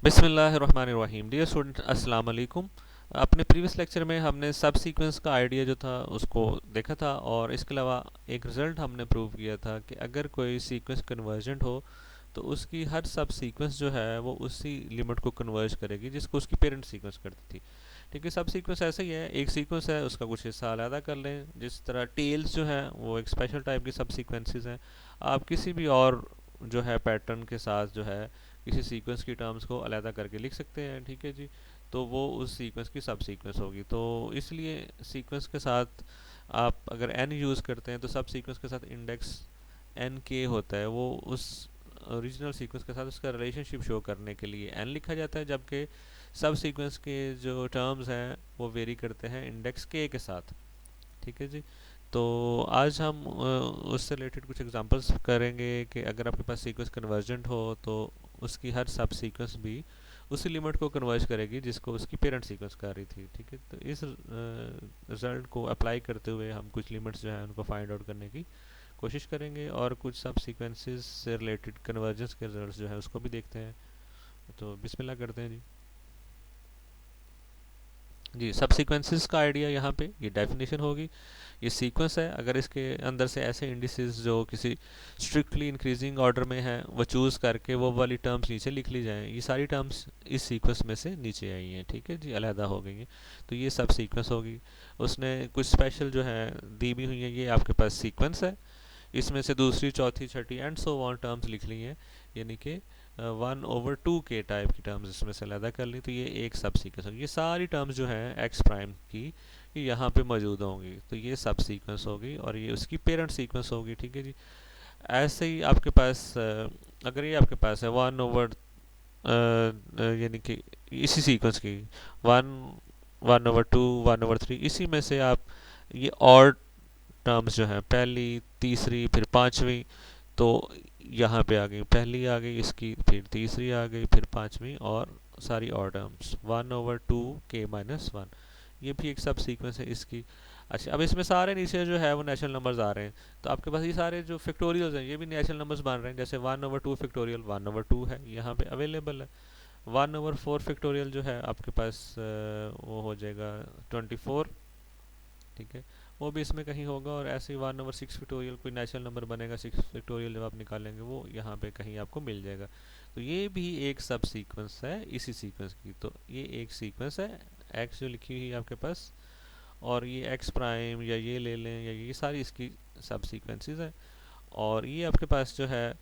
बिस्मिल्लाहिर्रहमानिर्रहीम। Dear student, अस्सलाम वालेकुम। अपने प्रीवियस लेक्चर में हमने सब सीक्वेंस का आइडिया जो था उसको देखा था, और इसके अलावा एक रिज़ल्ट हमने प्रूव किया था कि अगर कोई सीक्वेंस कन्वर्जेंट हो तो उसकी हर सब सीक्वेंस जो है वो उसी लिमिट को कन्वर्ज करेगी जिसको उसकी पेरेंट सीक्वेंस करती थी। ठीक है, सब सीक्वेंस ऐसे ही है, एक सीक्वेंस है उसका कुछ हिस्सा अलग कर लें। जिस तरह टेल्स जो है वो एक स्पेशल टाइप की सब सीक्वेंसेस हैं। आप किसी भी और जो है पैटर्न के साथ जो है किसी सीक्वेंस की टर्म्स को अलहदा करके लिख सकते हैं। ठीक है जी, तो वो उस सीक्वेंस की सब सीक्वेंस होगी। तो इसलिए सीक्वेंस के साथ आप अगर एन यूज़ करते हैं तो सब सीक्वेंस के साथ इंडेक्स एन के होता है, वो उस ओरिजिनल सीक्वेंस के साथ उसका रिलेशनशिप शो करने के लिए एन लिखा जाता है, जबकि सब सीक्वेंस के जो टर्म्स हैं वो वेरी करते हैं इंडेक्स के साथ। ठीक है जी, तो आज हम उससे रिलेटेड कुछ एग्जांपल्स करेंगे कि अगर आपके पास सीक्वेंस कन्वर्जेंट हो तो उसकी हर सब सीक्वेंस भी उसी लिमिट को कन्वर्ज करेगी जिसको उसकी पेरेंट सीक्वेंस कर रही थी। ठीक है, तो इस रिजल्ट को अप्लाई करते हुए हम कुछ लिमिट्स जो है उनको फाइंड आउट करने की कोशिश करेंगे, और कुछ सब सीक्वेंसेस से रिलेटेड कन्वर्जेंस के रिजल्ट्स जो है उसको भी देखते हैं। तो बिस्मिल्लाह करते हैं जी। जी, सब सीक्वेंसेस का आइडिया यहाँ पे ये डेफिनेशन होगी। ये सीक्वेंस है, अगर इसके अंदर से ऐसे इंडिसेस जो किसी स्ट्रिक्टली इंक्रीजिंग ऑर्डर में हैं वो चूज़ करके वो वाली टर्म्स नीचे लिख ली जाएँ। ये सारी टर्म्स इस सीक्वेंस में से नीचे आई हैं। ठीक है जी, अलहदा हो गई हैं, तो ये सब सीक्वेंस होगी। उसने कुछ स्पेशल जो है दी भी हुई है, ये आपके पास सीक्वेंस है, इसमें से दूसरी चौथी छठी एंड सो वन टर्म्स लिख ली हैं, यानी कि 1/2 के टाइप की टर्म्स इसमें से अलहदा कर ली, तो ये एक सब सीक्वेंस होगी। ये सारी टर्म्स जो हैं एक्स प्राइम की ये यहाँ पे मौजूद होंगी, तो ये सब सीक्वेंस होगी और ये उसकी पेरेंट सीक्वेंस होगी। ठीक है जी, ऐसे ही आपके पास अगर ये आपके पास है 1/, यानी कि इसी सीक्वेंस की 1/2, 1/3, इसी में से आप ये और टर्म्स जो हैं पहली, तीसरी, फिर पांचवी, तो यहाँ पे आ गई, पहली आ गई इसकी, फिर तीसरी आ गई, फिर पांचवी, और सारी और टर्म्स 1/2 k-1, ये भी एक सब सीक्वेंस है इसकी। अच्छा, अब इसमें सारे नीचे जो है वो नेचुरल नंबर्स आ रहे हैं, तो आपके पास ये सारे जो फैक्टोरियल्स हैं ये भी नेचुरल नंबर्स बन रहे हैं। जैसे 1/2 फैक्टोरियल 1/2 है, यहाँ पे अवेलेबल है। 1/4 फैक्टोरियल जो है आपके पास वो हो जाएगा 24। ठीक है, वो भी इसमें कहीं होगा, और ऐसे ही 1/6 फैक्टोरियल कोई नेचुरल नंबर बनेगा 6 फैक्टोरियल जब आप निकालेंगे वो यहाँ पे कहीं आपको मिल जाएगा। तो ये भी एक सब सीक्वेंस है इसी सीक्वेंस की। तो ये एक सीक्वेंस है, एक्स जो लिखी हुई है आपके पास, और ये एक्स प्राइम या ये ले लें, या ये सारी इसकी सब सीक्वेंसेस हैं, और ये आपके पास जो है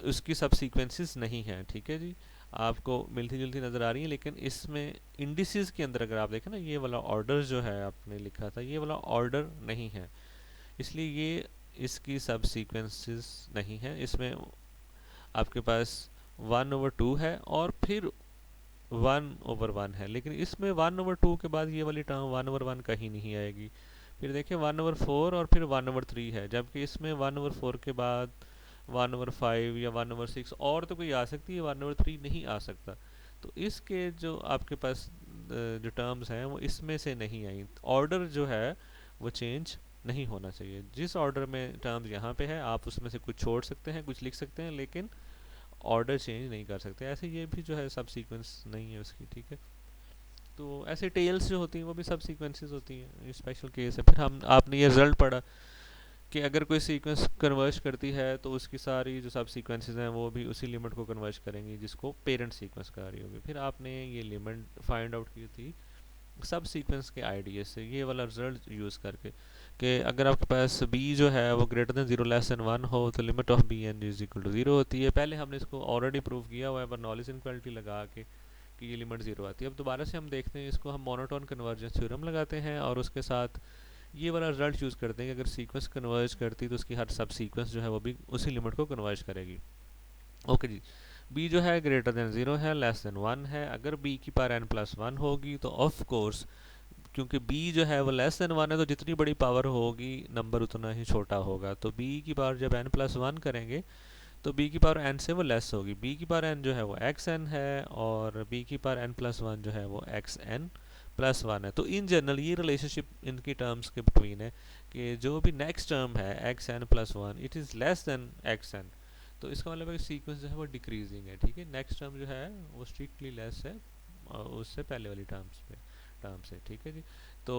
उसकी सब सीक्वेंसेस नहीं है। ठीक है जी, आपको मिलती जुलती नज़र आ रही है, लेकिन इसमें इंडिसेस के अंदर अगर आप देखें ना, ये वाला ऑर्डर जो है आपने लिखा था ये वाला ऑर्डर नहीं है, इसलिए ये इसकी सब सीक्वेंसेस नहीं है। इसमें आपके पास 1/2 है और फिर 1/1 है, लेकिन इसमें 1/2 के बाद ये वाली टर्म 1/1 कहीं नहीं आएगी। फिर देखिए 1/4 और फिर 1/3 है, जबकि इसमें 1/4 के बाद 1/5 या 1/6 और तो कोई आ सकती है, 1/3 नहीं आ सकता। तो इसके जो आपके पास जो टर्म्स हैं वो इसमें से नहीं आई। ऑर्डर जो है वो चेंज नहीं होना चाहिए। जिस ऑर्डर में टर्म्स यहाँ पे है आप उसमें से कुछ छोड़ सकते हैं, कुछ लिख सकते हैं, लेकिन ऑर्डर चेंज नहीं कर सकते। ऐसे ये भी जो है सब सीक्वेंस नहीं है उसकी। ठीक है, तो ऐसे टेल्स जो होती हैं वो भी सब सीक्वेंसेस होती हैं, ये स्पेशल केस है। फिर हम आपने ये रिजल्ट पढ़ा कि अगर कोई सीक्वेंस कन्वर्ज करती है तो उसकी सारी जो सब सीक्वेंसेस हैं वो भी उसी लिमिट को कन्वर्ज करेंगी जिसको पेरेंट सीक्वेंस कह रही होगी। फिर आपने ये लिमिट फाइंड आउट की थी सब सीक्वेंस के आइडिया से, ये वाला रिजल्ट यूज़ करके, कि अगर आपके पास b जो है वो ग्रेटर देन 0 लेस देन 1 हो तो limit of b n is equal to 0 होती है। पहले हमने इसको ऑलरेडी प्रूव किया हुआ है पर नॉलेज इनक्वालिटी लगा के कि ये लिमिट 0 आती है। अब दोबारा से हम देखते हैं इसको, हम मोनोटोन कन्वर्जेंस थ्योरम लगाते हैं और उसके साथ ये वाला रिजल्ट चूज़ करते हैं कि अगर सीक्वेंस कन्वर्ज करती तो उसकी हर सब सीक्वेंस जो है वो भी उसी लिमिट को कन्वर्ज करेगी। ओके जी, b जो है ग्रेटर देन 0 है, लेस देन 1 है। अगर b की पावर n+1 होगी तो ऑफ कोर्स, क्योंकि b जो है वो लेस देन 1 है, तो जितनी बड़ी पावर होगी नंबर उतना ही छोटा होगा। तो b की पावर जब n+1 करेंगे तो b की पावर n से वो लेस होगी। b की पावर n जो है वो xn है, और b की पावर n+1 जो है वो xn+1 है। तो इन जनरल ये रिलेशनशिप इनकी टर्म्स के बिटवीन है कि जो भी नेक्स्ट टर्म है xn+1 it is less than xn। तो इसका मतलब है कि सीक्वेंस जो है वो डिक्रीजिंग है, ठीक है। नेक्स्ट टर्म जो है वो स्ट्रिक्टली लेस है उससे पहले वाली टर्म से, ठीक है जी। तो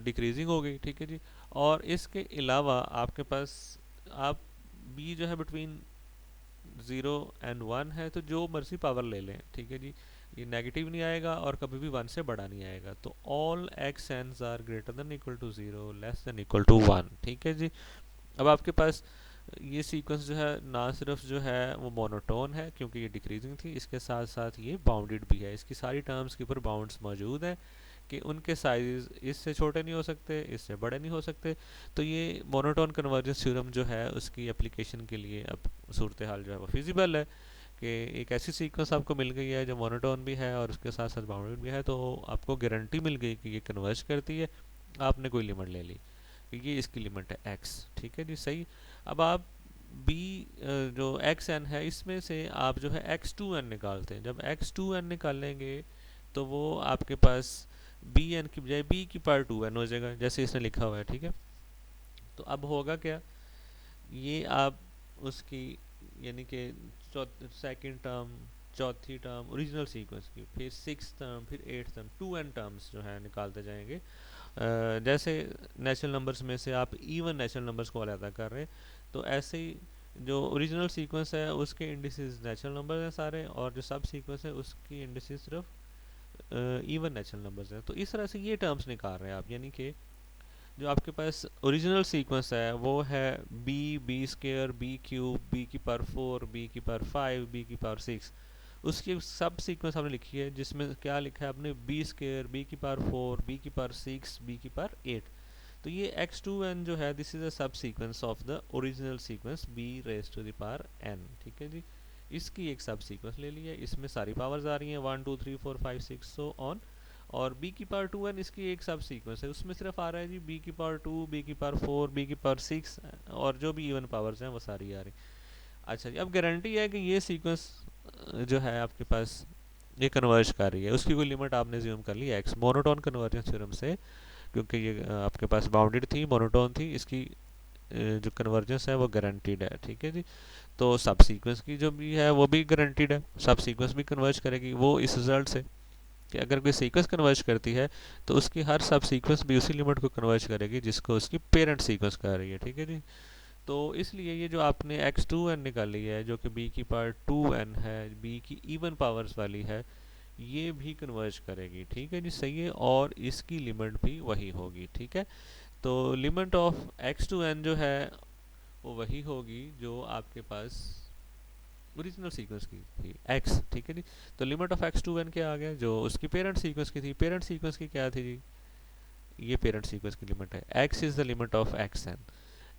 डिक्रीजिंग हो गई, ठीक है जी। और इसके अलावा आपके पास आप बी जो है बिटवीन 0 और 1 है, तो जो मर्जी पावर ले लें, ठीक है जी। ये नेगेटिव नहीं आएगा और कभी भी 1 से बड़ा नहीं आएगा। तो all x n's are greater than equal to 0 less than equal to 1, ठीक है जी। अब आपके पास ये सीक्वेंस जो है ना सिर्फ जो है वो मोनोटोन है क्योंकि ये डिक्रीजिंग थी, इसके साथ साथ ये बाउंडेड भी है। इसकी सारी टर्म्स के ऊपर बाउंड्स मौजूद हैं कि उनके साइज इससे छोटे नहीं हो सकते, इससे बड़े नहीं हो सकते। तो ये मोनोटोन कन्वर्जेंस थ्योरम जो है उसकी एप्लीकेशन के लिए अब सूरत हाल जो है वो फिजिबल है कि एक ऐसी सीक्वेंस आपको मिल गई है जो मोनोटोन भी है और उसके साथ साथ बाउंडेड भी है, तो आपको गारंटी मिल गई कि ये कन्वर्ज करती है। आपने कोई लिमिट ले ली, ये इसकी लिमिट है एक्स, ठीक है जी, सही। अब आप बी जो एक्स एन है इसमें से आप जो है एक्स टू एन निकालते हैं। जब एक्स टू एन निकालेंगे तो वो आपके पास बी एन की बजाय बी की पावर टू एन हो जाएगा, जैसे इसने लिखा हुआ है, ठीक है। तो अब होगा क्या, ये आप उसकी यानी कि सेकंड टर्म, चौथी टर्म ओरिजिनल सीक्वेंस की, फिर सिक्स टर्म, फिर eight term, two n terms जो है निकालते जाएंगे। जैसे नेचुरल नंबर्स में से आप इवन नेचुरल नंबर्स को अलग कर रहे हैं, तो ऐसे ही जो ओरिजिनल सीक्वेंस है उसके इंडिसेस नेचुरल नंबर्स हैं सारे, और जो सब सीक्वेंस है उसकी इंडिसेस सिर्फ इवन नेचुरल नंबर्स हैं। तो इस तरह से ये टर्म्स निकाल रहे हैं आप, यानी कि जो आपके पास ओरिजिनल सीक्वेंस है वो है b, b square, b cube, b की पावर 4, बी की पावर 5, बी की पावर 6। उसकी सब सीक्वेंस आपने लिखी है जिसमें क्या लिखा है आपने, बी स्क्र, बी की पावर 4, बी की पावर 6, बी की पावर 8। तो ये x2n जो है this is a sub sequence of the original sequence b raise to the power n, ठीक है जी। इसकी एक सब सीक्वेंस ले ली है, इसमें सारी पावर्स आ रही हैं 1 2 3 4 5 6 सो ऑन। और b की पावर 2n इसकी एक सब सीक्वेंस है, उसमें सिर्फ आ रहा है जी b की पावर 2, b की पावर 4, b की पावर 6, और जो भी इवन पावर्स हैं वो सारी आ रही। अच्छा जी, अब गारंटी है कि ये सीक्वेंस जो है आपके पास ये कन्वर्ज कर रही है, उसकी कोई लिमिट आपने ज्यूम कर ली एक्स मोनोटोन कन्वर्जेंस थ्योरम से, क्योंकि ये आपके पास बाउंडेड थी, मोनोटोन थी, इसकी जो कन्वर्जेंस है वो गारंटीड है, ठीक है जी। तो सब सीक्वेंस की जो भी है वो भी गारंटीड है, सब सीक्वेंस भी कन्वर्ज करेगी वो इस रिजल्ट से कि अगर कोई सीक्वेंस कन्वर्ज करती है तो उसकी हर सब सीक्वेंस भी उसी लिमिट को कन्वर्ज करेगी जिसको उसकी पेरेंट सीक्वेंस कर रही है, ठीक है जी। तो इसलिए ये जो आपने x2n निकाली है जो कि b की पावर 2n है, b की इवन पावर्स वाली है, ये भी कन्वर्ज करेगी, ठीक है जी, सही है। और इसकी लिमिट भी वही होगी, ठीक है। तो limit of x two n जो है वो वही होगी जो आपके पास ओरिजिनल सीक्वेंस की थी एक्स, ठीक है जी। तो limit of x two n क्या आ गया, जो उसकी पेरेंट सीक्वेंस की थी, पेरेंट सीक्वेंस की क्या थी जी, ये पेरेंट सीक्वेंस की लिमिट है, x is the limit of x n,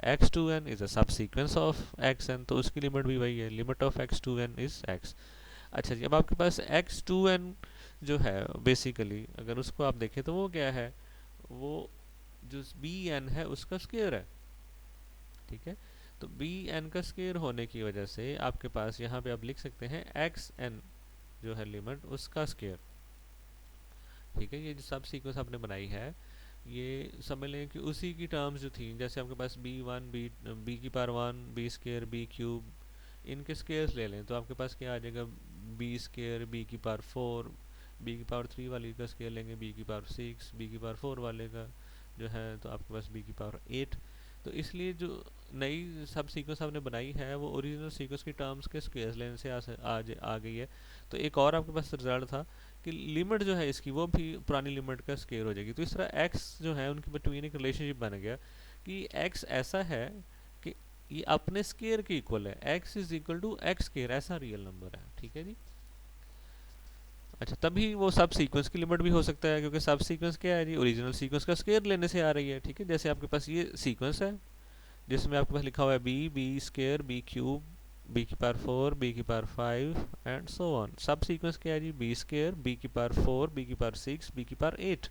x two n is a sub sequence of x n, तो उसकी लिमिट भी वही है, limit of x two n is x. अच्छा जी, अब आपके पास एक्स टू एन जो है बेसिकली अगर उसको आप देखें तो वो क्या है, वो जो बी एन है उसका स्क्वायर है, ठीक है। तो बी एन का स्क्वायर होने की वजह से आपके पास यहाँ पे आप लिख सकते हैं एक्स एन जो है लिमिट उसका स्क्वायर, ठीक है। ये जो सब सीक्वेंस आपने बनाई है ये समझ लें कि उसी की टर्म्स जो थी, जैसे आपके पास बी वन, बी की power 1, b square, b cube, इनके स्क्वायर्स ले लें तो आपके पास क्या आ जाएगा, बी स्क्वायर, बी की पावर 4, बी की पावर 3 वाली का स्क्वायर लेंगे, बी की पावर 6, बी की पावर 4 वाले का जो है तो आपके पास बी की पावर 8। तो इसलिए जो नई सब सीक्वेंस आपने बनाई है वो ओरिजिनल सीक्वेंस की टर्म्स के स्क्वायर्स लेने से आ गई है। तो एक और आपके पास रिजल्ट था कि लिमिट जो है इसकी वो भी पुरानी लिमिट का स्क्वायर हो जाएगी। तो इस तरह एक्स जो है उनके बिटवीन एक रिलेशनशिप बन गया कि एक्स ऐसा है कि ये अपने स्क्वायर के इक्वल है, x is equal to x square, ऐसा रियल नंबर है, ठीक है जी। अच्छा, तभी वो सब सीक्वेंस की लिमिट भी हो सकता है क्योंकि सब सीक्वेंस क्या है जी, ओरिजिनल सीक्वेंस का स्क्वायर लेने से आ रही है, ठीक है। जैसे आपके पास ये सीक्वेंस है जिसमें आपके पास लिखा हुआ है b, b square, b cube, b की पावर 4, बी की power 5 and so on. Sub sequence क्या है जी, बी स्क्वायर, बी की पावर 4, बी की पावर 6, बी की पावर 8।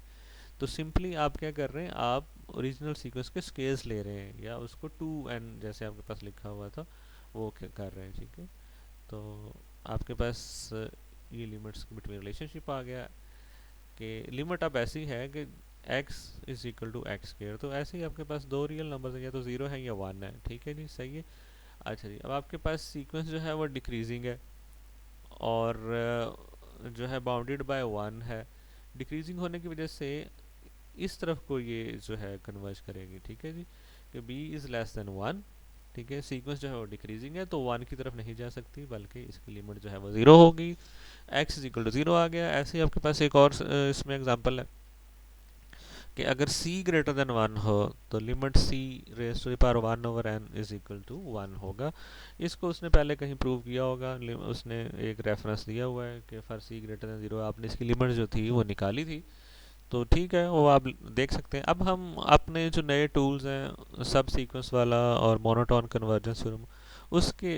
तो सिंपली आप क्या कर रहे हैं, आप ओरिजिनल सीक्वेंस के स्क्वायर्स ले रहे हैं या उसको 2n जैसे आपके पास लिखा हुआ था वो क्या कर रहे हैं, ठीक है। तो आपके पास ये लिमिट्स के बिटवीन रिलेशनशिप आ गया कि लिमिट अब ऐसी है कि x is equal to x square. तो ऐसे ही आपके पास दो रियल नंबर्स हैं, या तो 0 है या 1 है, ठीक है जी, सही है। अच्छा जी, अब आपके पास सीक्वेंस जो है वो डिक्रीजिंग है, और जो है बाउंडेड बाय वन है। डिक्रीजिंग होने की वजह से इस तरफ को ये जो है कन्वर्ज करेगी, ठीक है जी, कि b is less than one. ठीक है, सीक्वेंस जो है वो डिक्रीजिंग है तो वन की तरफ नहीं जा सकती, बल्कि इसकी लिमिट जो है वो ज़ीरो होगी। x is equal to zero आ गया। ऐसे ही आपके पास एक और इसमें एग्जांपल है कि अगर c ग्रेटर देन वन हो तो limit c raise to the power one over n is equal to one होगा। इसको उसने पहले कहीं प्रूव किया होगा, उसने एक रेफरेंस दिया हुआ है कि for c greater than zero आपने इसकी लिमिट जो थी वो निकाली थी। तो ठीक है, वो आप देख सकते हैं। अब हम अपने जो नए टूल्स हैं सब सीक्वेंस वाला और मोनोटोन कन्वर्जेंस थ्योरम, उसके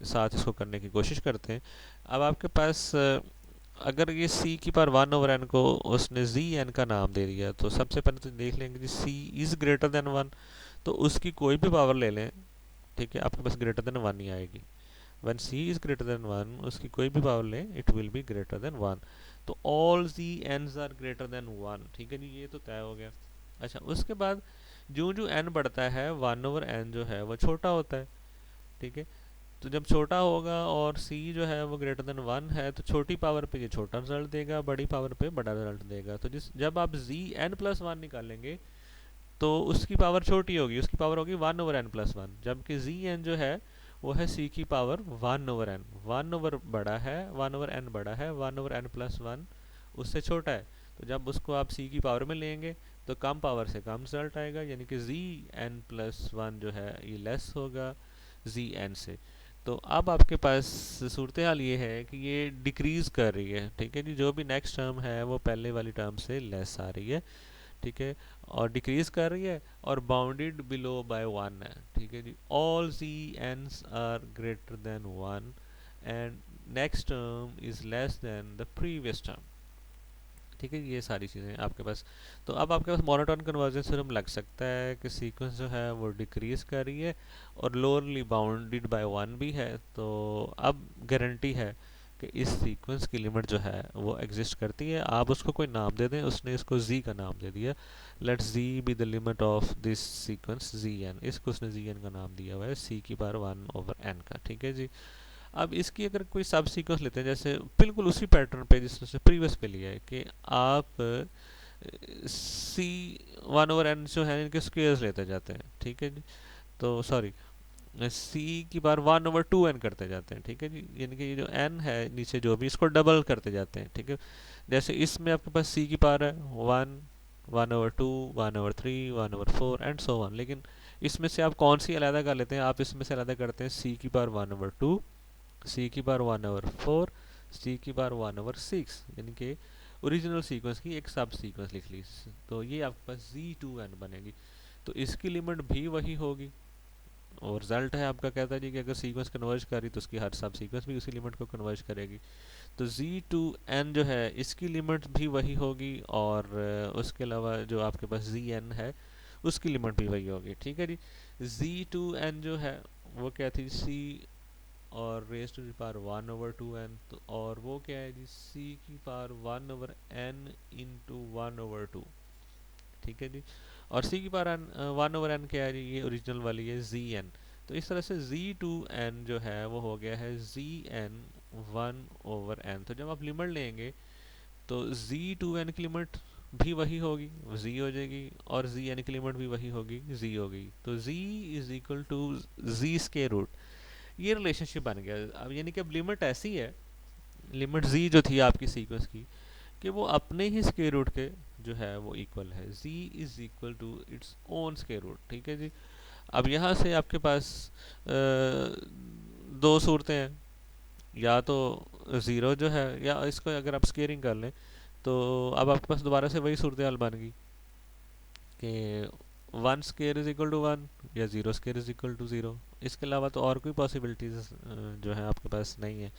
साथ इसको करने की कोशिश करते हैं। अब आपके पास अगर ये c की पावर वन ओवर n को उसने जी एन का नाम दे दिया, तो सबसे पहले तो देख लेंगे कि c is greater than one, तो उसकी कोई भी पावर ले लें, ठीक है, आपके पास ग्रेटर देन वन ही आएगी। when c is greater than 1 उसकी कोई भी पावर लें, it will be greater than 1। तो all the n's are greater than 1, ठीक है जी, ये तो तय हो गया। अच्छा, उसके बाद जो जो n बढ़ता है 1 ओवर n जो है वो छोटा होता है, ठीक है। तो जब छोटा होगा और c जो है वो ग्रेटर देन 1 है, तो छोटी पावर पे ये छोटा रिजल्ट देगा, बड़ी पावर पे बड़ा रिजल्ट देगा। तो जब आप z n प्लस वन निकालेंगे तो उसकी पावर छोटी होगी, उसकी पावर होगी 1 ओवर n प्लस वन, जबकि जी एन जो है वो है c की पावर 1 ओवर n। 1 ओवर बड़ा है, 1 ओवर n बड़ा है, 1 ओवर n प्लस वन उससे छोटा है। तो जब उसको आप c की पावर में लेंगे तो कम पावर से कम रिजल्ट आएगा, यानी कि जी एन प्लस वन जो है ये लेस होगा जी एन से। तो अब आपके पास सूरत हाल ये है कि ये डिक्रीज कर रही है, ठीक है जी, जो भी नेक्स्ट टर्म है वो पहले वाली टर्म से लेस आ रही है, ठीक है, और डिक्रीज कर रही है, और बाउंडेड बिलो बाय वन है, ठीक है जी। All c n's are greater than one and next term is less than the previous term, ठीक है। ये सारी चीज़ें आपके पास, तो अब आपके पास मोनोटोन कन्वर्जेंस थ्योरम लग सकता है कि सीक्वेंस जो है वो डिक्रीज कर रही है और लोअरली बाउंडेड बाय वन भी है। तो अब गारंटी है कि इस सीक्वेंस की लिमिट जो है वो एग्जिस्ट करती है। आप उसको कोई नाम दे दें, उसने इसको z का नाम दे दिया, let z be the limit of this sequence zn, इसको उसने zn का नाम दिया हुआ है c की पावर वन ओवर n का, ठीक है जी। अब इसकी अगर कोई सब सीक्वेंस लेते हैं, जैसे बिल्कुल उसी पैटर्न पे जिसने प्रीवियस पे लिया है कि आप सी वन ओवर एन जो है इनके स्क्वेयर्स लेते जाते हैं, ठीक है जी। तो सॉरी, सी की बार वन ओवर टू एन करते जाते हैं, ठीक है जी, यानी कि ये जो एन है नीचे जो भी इसको डबल करते जाते हैं, ठीक है। जैसे इसमें आपके पास सी की पावर है one, one over two, one over three, one over four and so on, लेकिन इसमें से आप कौन सी अलग कर लेते हैं? आप इसमें से अलग करते हैं सी की पावर वन ओवर टू, सी की बार वन ओवर फोर, सी की बार वन ओवर सिक्स, यानी कि ओरिजिनल सीक्वेंस की एक सब सीक्वेंस लिख ली। तो ये आपके पास जी टू एन बनेगी। तो इसकी लिमिट भी वही होगी, और रिजल्ट है आपका कहता है जी कि अगर सीक्वेंस कन्वर्ज करी तो उसकी हर सब सीक्वेंस भी उसी लिमिट को कन्वर्ज करेगी। तो जी टू एन जो है इसकी लिमिट भी वही होगी, और उसके अलावा जो आपके पास जी एन है उसकी लिमिट भी वही होगी, ठीक है जी। जी टू एन जो है वो क्या थी, सी और raise to the power one over two N, तो और वो क्या है जी, सी की power one over N into one over two, ठीक है जी। और सी की power N one over N क्या है जी, ये ओरिजिनल वाली है जी एन। तो इस तरह से जी टू एन जो है वो हो गया है G N one over N. तो जब आप लिमिट लेंगे तो जी टू एन की लिमिट भी वही होगी, जी हो जाएगी, और जी एन की लिमिट भी वही होगी, जी होगी। तो G is equal to G square root, ये रिलेशनशिप बन गया। अब यानी कि अब लिमिट ऐसी है, लिमिट z जो थी आपकी सीक्वेंस की, कि वो अपने ही स्क्वायर रूट के जो है वो इक्वल है, z is equal to its own square root, ठीक है जी। अब यहाँ से आपके पास दो सूरतें हैं, या तो ज़ीरो जो है, या इसको अगर आप स्केयरिंग कर लें तो अब आपके पास दोबारा से वही सूरत हाल बन गई कि one square is equal to one या zero square is equal to zero. इसके अलावा तो और कोई पॉसिबिलिटीज़ जो है आपके पास नहीं है।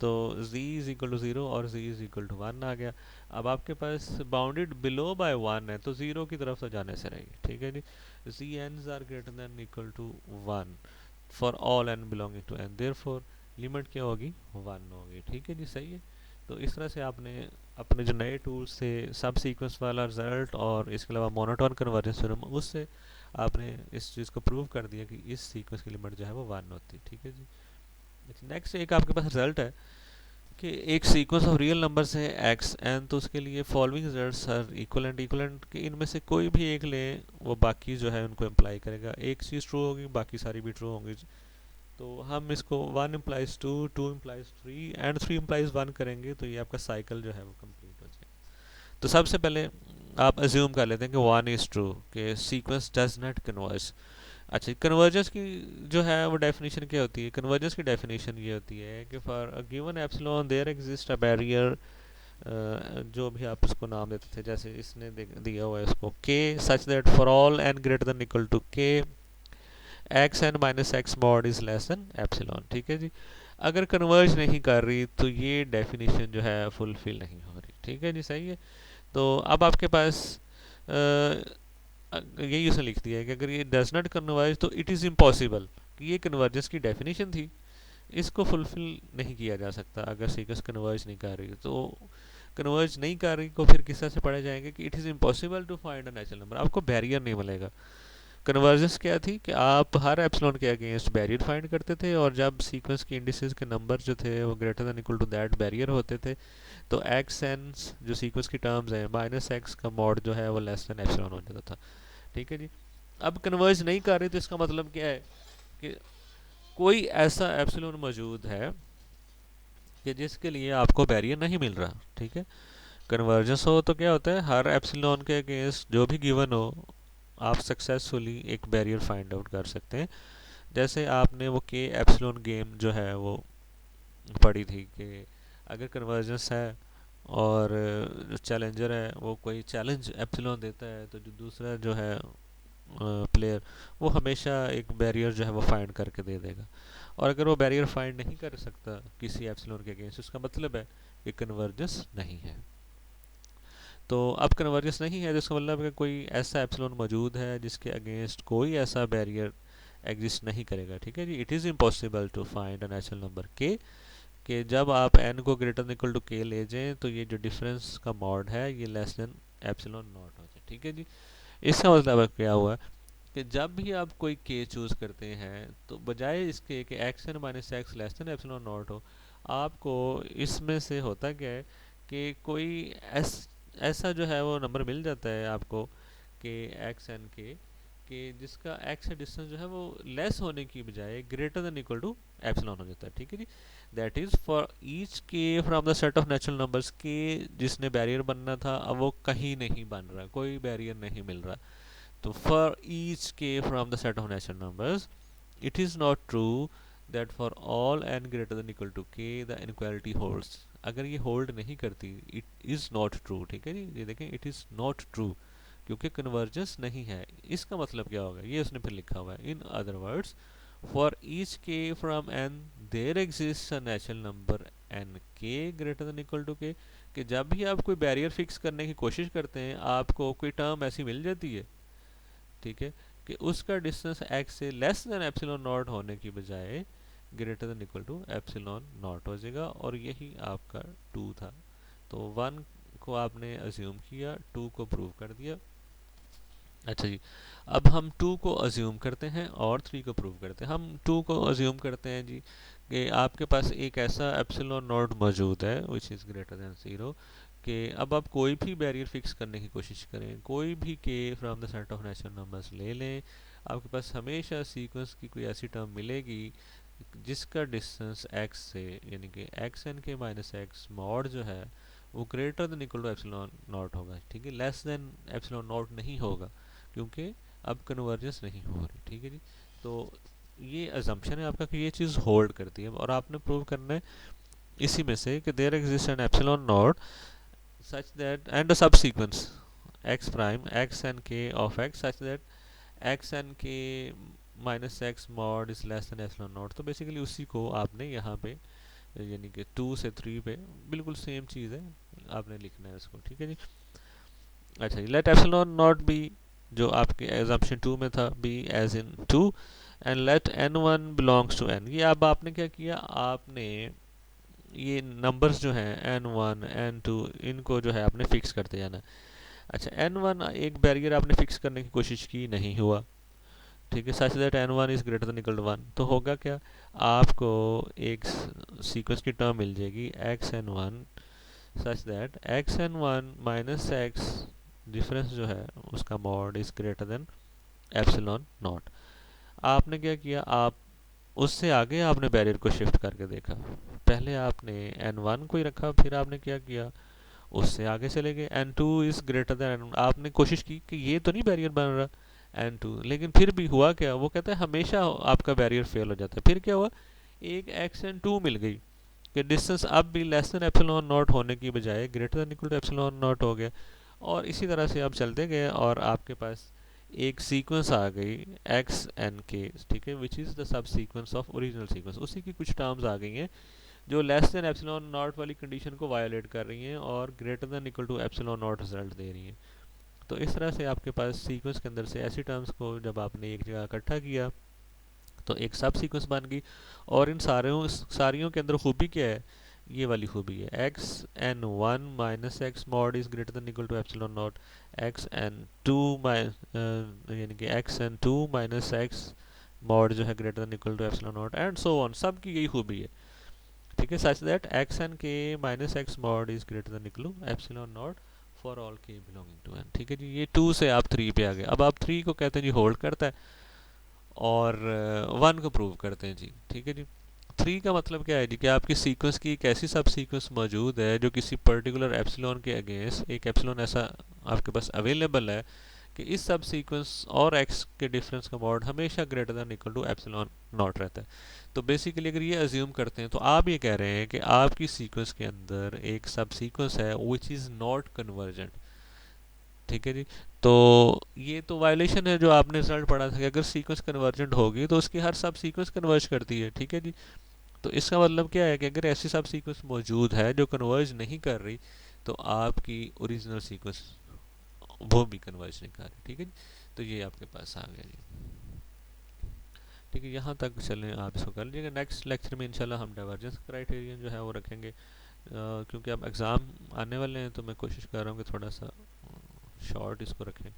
तो z is equal to zero और z is equal to one आ गया। अब आपके पास बाउंडेड बिलो बाय वन है तो ज़ीरो की तरफ तो जाने से रहेगी, ठीक है जी। z n's are greater than equal to one for all n belonging to n, therefore limit क्या होगी, वन होगी, ठीक है जी, सही है। तो इस तरह से आपने अपने जो नए टूल्स थे सब सीक्वेंस वाला रिजल्ट और इसके अलावा मोनोटोन कन्वर्जेंस थ्योरम, उससे आपने इस चीज़ को प्रूव कर दिया कि इस सीक्वेंस की लिमिट जो है वो 1 होती है। ठीक है जी। नेक्स्ट एक आपके पास रिजल्ट है कि एक सीक्वेंस ऑफ रियल नंबर्स है एक्स एन, तो उसके लिए following results are equivalent equivalent कि इनमें से कोई भी एक लें वो बाकी जो है उनको अप्लाई करेगा। एक चीज़ ट्रू होगी बाकी सारी भी ट्रू होंगी। तो हम इसको 1 इम्प्लाइज 2, 2 इम्प्लाइज 3 एंड 3 इम्प्लाइज 1 करेंगे तो ये आपका साइकिल जो है वो कंप्लीट हो जाएगा। तो सबसे पहले आप अज्यूम कर लेते हैं कि 1 इज़ ट्रू, कि सीक्वेंस डज नॉट कन्वर्ज। अच्छा, कन्वर्जेंस की जो है वो डेफिनेशन क्या होती है? कन्वर्जेंस की डेफिनेशन ये होती है कि for a given epsilon there exist a barrier, जो भी आप उसको नाम देते थे, जैसे इसने दिया हुआ है इसको k, such that for all n greater than equal to k x n minus x mod is less than epsilon. ठीक है जी। अगर कन्वर्ज नहीं कर रही तो ये डेफिनेशन जो है फुलफिल नहीं हो रही। ठीक है जी, सही है। तो अब आपके पास यही उसने लिख दिया है कि अगर ये डज नॉट कन्वर्ज तो इट इज़ इम्पॉसिबल, कि ये कन्वर्जेंस की डेफिनेशन थी, इसको फुलफिल नहीं किया जा सकता अगर सीक्वेंस कन्वर्ज नहीं कर रही। तो कन्वर्ज नहीं कर रही को फिर किस तरह से पढ़े जाएंगे कि it is impossible to find a natural number, आपको बैरियर नहीं मिलेगा। कन्वर्जेंस क्या थी कि आप हर एप्सिलॉन के अगेंस्ट बैरियर फाइंड करते थे, और जब सीक्वेंस के इंडिसेस के नंबर जो थे वो greater than equal to that barrier होते थे, तो एक्स एन जो सीक्वेंस की टर्म्स हैं माइनस एक्स का मॉड जो है वो लेस देन एप्सिलॉन हो जाता था। ठीक है जी। अब कन्वर्ज नहीं कर रही तो इसका मतलब क्या है कि कोई ऐसा एप्सिलॉन मौजूद है कि जिसके लिए आपको बैरियर नहीं मिल रहा। ठीक है। कन्वर्जेंस हो तो क्या होता है, हर एप्सिलॉन के अगेंस्ट जो भी गिवन हो आप सक्सेसफुली एक बैरियर फाइंड आउट कर सकते हैं। जैसे आपने वो के एप्सिलॉन गेम जो है वो पढ़ी थी कि अगर कन्वर्जेंस है और जो चैलेंजर है वो कोई चैलेंज एप्सिलॉन देता है, तो जो दूसरा जो है प्लेयर, वो हमेशा एक बैरियर जो है वो फाइंड करके दे देगा। और अगर वो बैरियर फाइंड नहीं कर सकता किसी एप्सिलॉन के अगेंस्ट, उसका मतलब है कि कन्वर्जेंस नहीं है। तो अब कन्वर्जेंस नहीं है तो इसका मतलब है कि कोई ऐसा एप्सिलॉन मौजूद है जिसके अगेंस्ट कोई ऐसा बैरियर एग्जिस्ट नहीं करेगा। ठीक है जी। It is impossible to find a natural number k, कि जब आप n को ग्रेटर देन इक्वल टू के ले जाएं तो ये जो डिफरेंस का मॉड है ये लेस देन एप्सिलॉन नॉट हो जाए। ठीक है जी। इसका मतलब क्या हुआ कि जब भी आप कोई के चूज़ करते हैं तो बजाय इसके कि x n minus x less than epsilon not हो, आपको इसमें से होता क्या है कि कोई ऐसा जो है वो नंबर मिल जाता है आपको कि एक्स एन के, कि जिसका एक्स से डिस्टेंस जो है वो लेस होने की बजाय greater than equal to epsilon हो जाता है। ठीक है जी। That is for each k from the set of natural numbers, के जिसने बैरियर बनना था अब वो कहीं नहीं बन रहा, कोई बैरियर नहीं मिल रहा। तो for each k from the set of natural numbers it is not true that for all n greater than equal to k the inequality holds. अगर ये होल्ड नहीं करती, इट इज़ नॉट ट्रू। ठीक है जी। ये देखें, इट इज़ नॉट ट्रू क्योंकि convergence नहीं है। इसका मतलब क्या होगा, ये उसने फिर लिखा हुआ है, in other words for each k from n there exist a natural number n k greater than equal to k, कि जब भी आप कोई बैरियर फिक्स करने की कोशिश करते हैं आपको कोई टर्म ऐसी मिल जाती है, ठीक है, कि उसका डिस्टेंस एक्स से लेस देन एप्सिलॉन नॉट होने की बजाय greater than equal to epsilon not हो जाएगा, और यही आपका 2 था। तो 1 को आपने अज्यूम किया, 2 को प्रूव कर दिया। अच्छा जी। अब हम 2 को अज्यूम करते हैं और 3 को प्रूव करते हैं। हम 2 को अज्यूम करते हैं जी कि आपके पास एक ऐसा एप्सिलॉन नॉट मौजूद है विच इज़ ग्रेटर देन 0, कि अब आप कोई भी बैरियर फिक्स करने की कोशिश करें, कोई भी के from the set of natural numbers ले लें, आपके पास हमेशा सीक्वेंस की कोई ऐसी टर्म मिलेगी जिसका डिस्टेंस एक्स से, यानी कि एक्स एन के माइनस एक्स मॉड जो है वो greater than equal to epsilon not होगा। ठीक है। लेस देन एप्सिलॉन नॉट नहीं होगा क्योंकि अब कन्वर्जेंस नहीं हो रही। ठीक है जी। तो ये अजम्पशन है आपका कि ये चीज़ होल्ड करती है, और आपने प्रूव करना है इसी में से कि there exist n epsilon not such that and a subsequence x prime x and k of x such that x and k minus x mod is less than epsilon not. तो basically उसी को आपने यहाँ पे यानी कि 2 से 3 पे बिल्कुल सेम चीज़ है, आपने लिखना है इसको। ठीक है जी। अच्छा जी। लेट एप्सिलॉन नॉट बी, जो आपके एग्जाम्पशन 2 में था, be as in 2, and let n1 belongs to n। ये अब आपने क्या किया, आपने ये नंबर्स जो हैं n1 n2 इनको जो है आपने फिक्स करते जाना। अच्छा n1 एक बैरियर आपने फिक्स करने की कोशिश की, नहीं हुआ, ठीक है, such that n1 is greater than equal to 1, तो होगा क्या, आपको एक सीक्वेंस की टर्म मिल जाएगी xn1 such that xn1 minus x difference जो है उसका mod is greater then epsilon not. आपने क्या किया, आप उससे आगे आपने बैरियर को शिफ्ट करके देखा। पहले आपने n1 को ही रखा, फिर आपने क्या किया, उससे आगे चले गए, n2 इज़ ग्रेटर देन, आपने कोशिश की कि ये तो नहीं बैरियर बन रहा n2, लेकिन फिर भी हुआ क्या, वो कहता है हमेशा आपका बैरियर फेल हो जाता है। फिर क्या हुआ, एक xn2 मिल गई कि डिस्टेंस अब भी लेस देन एप्सिलॉन नॉट होने की बजाय greater than equal to epsilon not हो गया। और इसी तरह से आप चलते गए और आपके पास एक सीक्वेंस आ गई एक्स एन के, ठीक है, which is the sub sequence of original sequence. उसी की कुछ टर्म्स आ गई हैं जो लेस देन एप्सिलॉन नॉट वाली कंडीशन को वायोलेट कर रही हैं और greater than equal to epsilon not result दे रही हैं। तो इस तरह से आपके पास सीक्वेंस के अंदर से ऐसी टर्म्स को जब आपने एक जगह इकट्ठा किया तो एक सब सीक्वेंस बन गई। और इन सारियों के अंदर खूबी क्या है, ये वाली खूबी है, x n one minus x mod is greater than equal to epsilon not, x n two यानी कि x n two minus x mod जो है greater than equal to epsilon not and so on, सब की यही खूबी है, ठीक है, सच दैट एक्स एन के minus x mod is greater than equal to epsilon not for all k belonging to n. ठीक है जी, ये 2 से आप 3 पे आ गए। अब आप 3 को कहते हैं जी होल्ड करता है और 1 को प्रूव करते हैं जी, ठीक है जी। 3 का मतलब क्या है जी, कि आपकी सीक्वेंस की एक ऐसी सब सीक्वेंस मौजूद है जो किसी पर्टिकुलर एप्सिलॉन के अगेंस्ट, एक एप्सिलॉन ऐसा आपके पास अवेलेबल है कि इस सब सीक्वेंस और एक्स के डिफरेंस का मॉड हमेशा greater than equal to epsilon not रहता है। तो बेसिकली अगर ये अज्यूम करते हैं तो आप ये कह रहे हैं कि आपकी सीक्वेंस के अंदर एक सब सीक्वेंस है विच इज़ नॉट कन्वर्जेंट, ठीक है जी। तो ये तो वायलेशन है जो आपने रिजल्ट पढ़ा था कि अगर सीक्वेंस कन्वर्जेंट होगी तो उसकी हर सब सीक्वेंस कन्वर्ज करती है, ठीक है जी। तो इसका मतलब क्या है कि अगर ऐसी सब सीक्वेंस मौजूद है जो कन्वर्ज नहीं कर रही तो आपकी ओरिजिनल सीक्वेंस वो भी कन्वर्ज नहीं कर रही, ठीक है जी। तो ये आपके पास आ गया जी, ठीक है, यहाँ तक चलें, आप इसको कर लीजिएगा। नेक्स्ट लेक्चर में इंशाल्लाह हम डाइवर्जेंस क्राइटेरियन जो है वो रखेंगे, क्योंकि अब एग्ज़ाम आने वाले हैं तो मैं कोशिश कर रहा हूँ कि थोड़ा सा शॉर्ट इसको रखें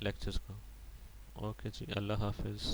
लेक्चर्स को। ओके जी, अल्लाह हाफिज़।